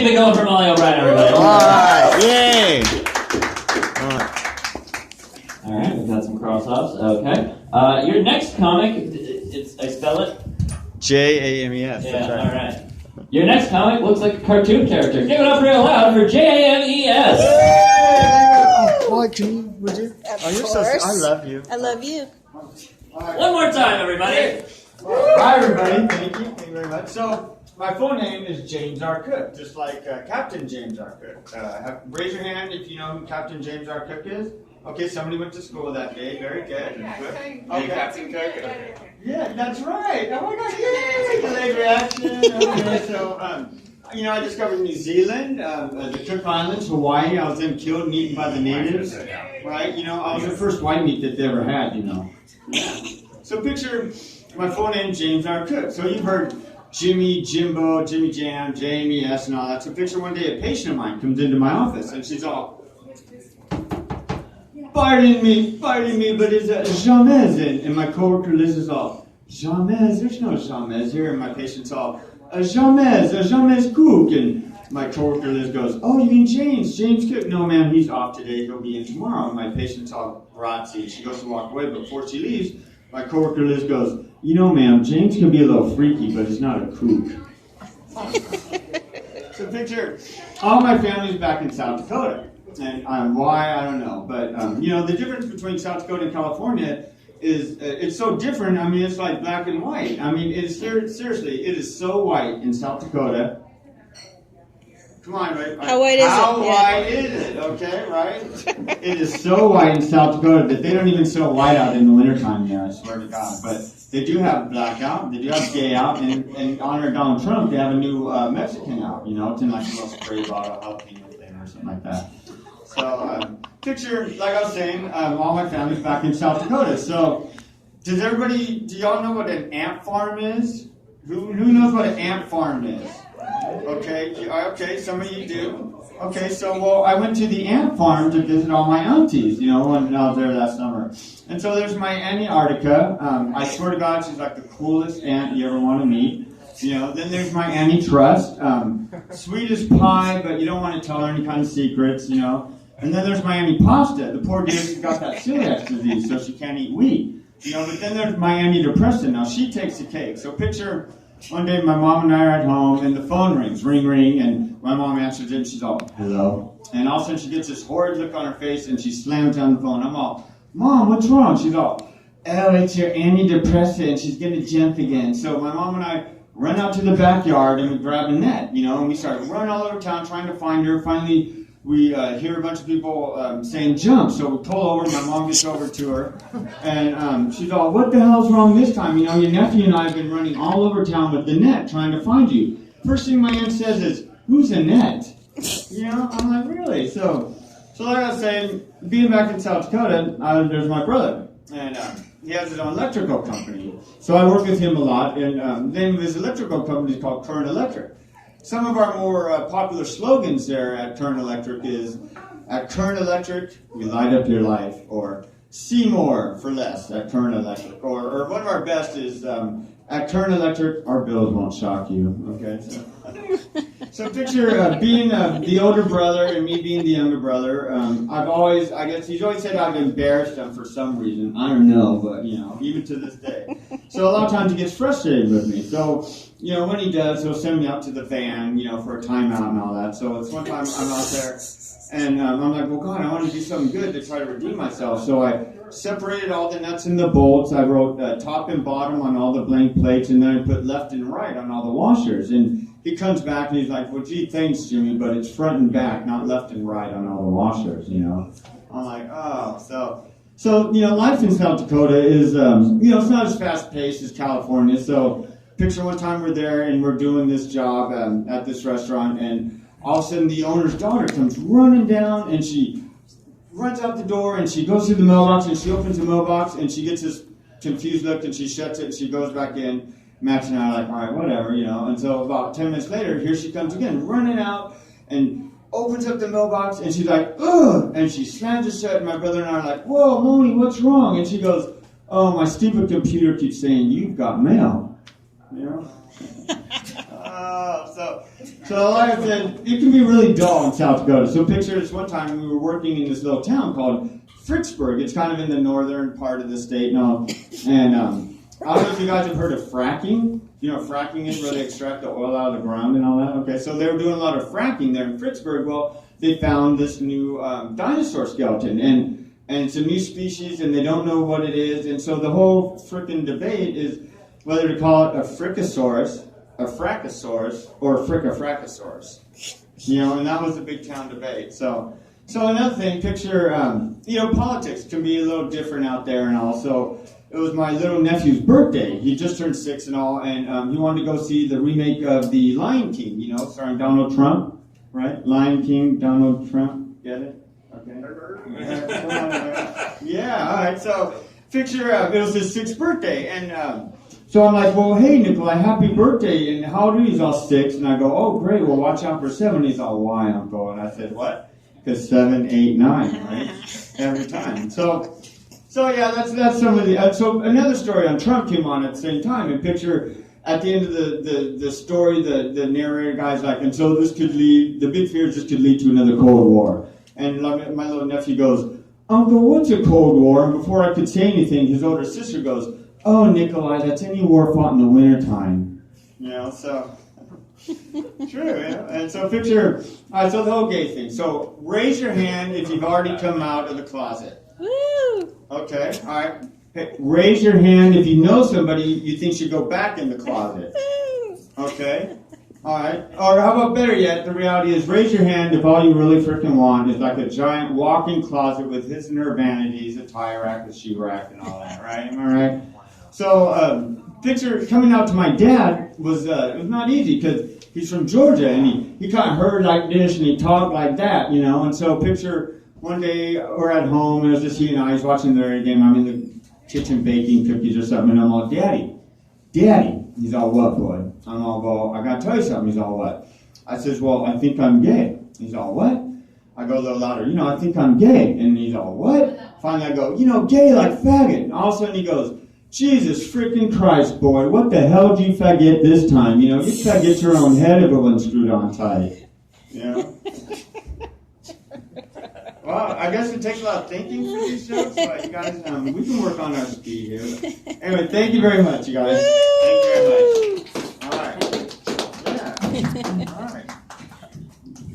keep it going for Molly O'Brien, everybody. All right, yay! All right, we've got some cross-offs. Okay. Your next comic, I spell it? James. Yeah, all right. Your next comic looks like a cartoon character. Give it up real loud for James. Boy, would you? Of course. I love you. I love you. One more time, everybody. Hi, everybody. Thank you. Thank you very much. So, my full name is James R. Cook, just like Captain James R. Cook. Raise your hand if you know who Captain James R. Cook is. Okay, somebody went to school that day. Very good. Okay. Captain Cook. Yeah, that's right. Oh my God, yay! Delayed reaction. Okay, so, I discovered New Zealand, the Cook Islands, Hawaii. I was then killed and eaten by the natives. Right? I was the first white meat that they ever had, So picture my full name, James R. Cook. So you've heard Jimmy, Jimbo, Jimmy Jam, Jamie S, and all that. So picture one day a patient of mine comes into my office and she's all, pardon me, but is that Jamez in? And my coworker Liz is all, Jamez, there's no Jamez here. And my patient's all, Jamez Cook. And my coworker Liz goes, oh, you mean James Cook? No, ma'am, he's off today. He'll be in tomorrow. And my patient's all, grazie. She goes to walk away, but before she leaves, my coworker Liz goes, ma'am, James can be a little freaky, but he's not a kook. So picture, all my family's back in South Dakota. And why, I don't know. But, the difference between South Dakota and California is, it's so different. I mean, it's like black and white. I mean, seriously, it is so white in South Dakota. Come on, right? How white is it? How white is it? Okay, right? It is so white in South Dakota that they don't even sell white out in the wintertime there, I swear to God. But they do have black out, they do have gay out, and in honor of Donald Trump, they have a new Mexican out, it's in like a little spray bottle jalapeno thing or something like that. So, picture, like I was saying, all my family's back in South Dakota. So, do y'all know what an ant farm is? Who knows what an ant farm is? Okay, some of you do. Okay, so, I went to the ant farm to visit all my aunties, when I was there last summer. And so there's my Auntie Artica. I swear to God, she's like the coolest aunt you ever want to meet. Then there's my Auntie Trust. Sweet as pie, but you don't want to tell her any kind of secrets, And then there's my Auntie Pasta. The poor dear, she's got that celiac disease, so she can't eat wheat. But then there's my Auntie Depressant. Now, she takes the cake. So picture one day my mom and I are at home, and the phone rings, ring, and my mom answers it, and she's all, hello. And all of a sudden, she gets this horrid look on her face, and she slams down the phone. I'm all, Mom, what's wrong? She's all, oh, it's your Auntie Depressant. She's going to jump again. So my mom and I run out to the backyard, and we grab a net, and we start running all over town trying to find her. Finally, we hear a bunch of people saying jump, so we pull over. My mom gets over to her, and she's all, what the hell's wrong this time? Your nephew and I have been running all over town with the net trying to find you. First thing my aunt says is, who's Annette? I'm like, really? So like I was saying, being back in South Dakota, there's my brother, and he has his own electrical company. So I work with him a lot, and the name of his electrical company is called Current Electric. Some of our more popular slogans there at Current Electric is, at Current Electric, we light up your life, or see more for less at Current Electric. Or one of our best is, at Current Electric, our bills won't shock you. Okay, so picture being the older brother and me being the younger brother. I guess he's always said I've embarrassed him for some reason. I don't know, but, even to this day. So a lot of times he gets frustrated with me. So, when he does, he'll send me out to the van, for a timeout and all that. So it's one time I'm out there, and I'm like, well, God, I want to do something good to try to redeem myself. So I separated all the nuts and the bolts. I wrote top and bottom on all the blank plates, and then I put left and right on all the washers. And he comes back and he's like, well, gee, thanks, Jimmy, but it's front and back, not left and right on all the washers, I'm like, oh, so life in South Dakota is, it's not as fast-paced as California. So picture one time we're there and we're doing this job at this restaurant, and all of a sudden the owner's daughter comes running down, and she runs out the door, and she goes through the mailbox, and she opens the mailbox, and she gets this confused look, and she shuts it, and she goes back in. Max and I are like, all right, whatever, until about 10 minutes later, here she comes again, running out, and opens up the mailbox, and she's like, ugh, and she slams it shut, and my brother and I are like, whoa, Moni, what's wrong? And she goes, oh, my stupid computer keeps saying, you've got mail, So like I said, it can be really dull in South Dakota. So picture this one time we were working in this little town called Fricksburg. It's kind of in the northern part of the state now. And I don't know if you guys have heard of fracking. You know what fracking is, where they extract the oil out of the ground and all that? Okay, so they were doing a lot of fracking there in Fricksburg. Well, they found this new dinosaur skeleton. And it's a new species, and they don't know what it is. And so the whole frickin' debate is whether to call it a Frickosaurus, a Frackosaurus, or a Frickafrackosaurus. You know, and that was the big town debate. So another thing, picture, politics can be a little different out there and all. So it was my little nephew's birthday. He just turned 6 and all, and he wanted to go see the remake of The Lion King, starring Donald Trump, right? Lion King, Donald Trump, get it? Okay. Yeah, all right. So picture, it was his 6th birthday, and so I'm like, well, hey, Nikolai, happy birthday, and how old are you? He's all 6, and I go, oh, great, well, watch out for 7. He's all, why, Uncle? And I said, what? Because 7, 8, 9, right? Every time. So yeah, that's some of the. So another story on Trump came on at the same time, and picture at the end of the story, the narrator guy's like, and so this could lead. The big fear is this could lead to another Cold War. And my little nephew goes, Uncle, what's a Cold War? And before I could say anything, his older sister goes, oh, Nikolai, that's any war fought in the wintertime. So. True, yeah. And so picture, so the whole gay thing. So raise your hand if you've already come out of the closet. Woo! Okay, all right. Hey, raise your hand if you know somebody you think should go back in the closet. Okay, all right. Or how about better yet, the reality is raise your hand if all you really freaking want is like a giant walk-in closet with his and her vanities, a tie rack, a shoe rack, and all that, right? Am I right? So picture coming out to my dad was it was not easy because he's from Georgia and he kind of heard like this and he talked like that, and so picture one day we're at home and it was just he and I, he's watching the Raider game, I'm in the kitchen baking cookies or something, and I'm all, Daddy, he's all, what, boy? I'm all, well, I gotta tell you something. He's all, what? I says, well, I think I'm gay. He's all, what? I go a little louder, I think I'm gay. And he's all, what? Finally I go, gay like faggot. And all of a sudden he goes, Jesus freaking Christ, boy, what the hell did you faggot this time? You faggot your own head if it wasn't screwed on tight. Well, I guess it takes a lot of thinking for these jokes, but you guys, we can work on our speed here. Anyway, thank you very much, you guys. Thank you very much. All right. Yeah. All right.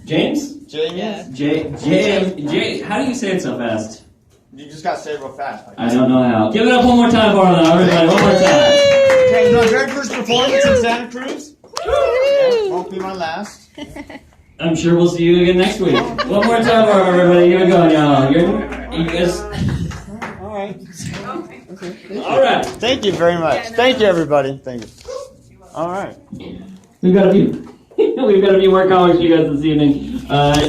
James? Yeah. Jay, how do you say it so fast? You just got to say it real fast. I don't know how. Give it up one more time for him, everybody. One more time. Okay, my very first performance in Santa Cruz. Yeah, won't be my last. I'm sure we'll see you again next week. One more time for everybody. Here we go, y'all. You guys. All right. All right. Thank you very much. Thank you, everybody. Thank you. All right. We've got a few more comics for you guys this evening.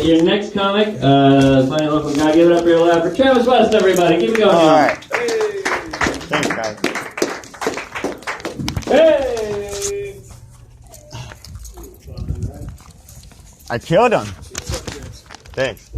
Your next comic, funny local guy. Give it up real loud for Travis West, everybody. Keep it going. All right. Thanks, guys. Hey! I killed him. Thanks.